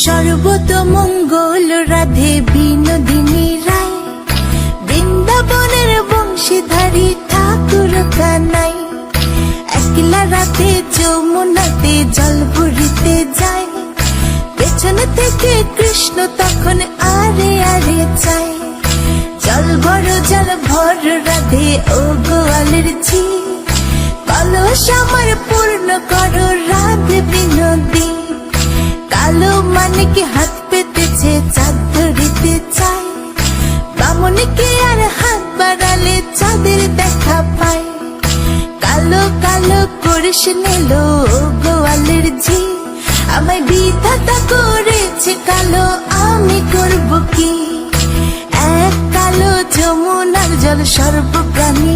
সর্বতমঙ্গল রাধে বিনোদিনী রায়, বৃন্দাবনের বংশীধারী ঠাকুর কানাই। একলা রাতে যমুনাতে জল ভরিতে যায়, পেছন থেকে কৃষ্ণ তখন আরে আরে চায়। জল ভর রাধে ও গোয়ালের ঝি, কলস আমার পূর্ণ করো রাধে বিনোদী। কালো মানিকে হাত পেতেছে চাঁদ ধরিতে চায়, বামনকে আর হাত বাড়ালে চাঁদের দেখা পায়। কালো কালো করিস নিল গোয়ালের ঝি, আমায় বিধাতা করেছে কালো, আমি করব কি? এক কালো যমুনার জল সর্বপ্রাণী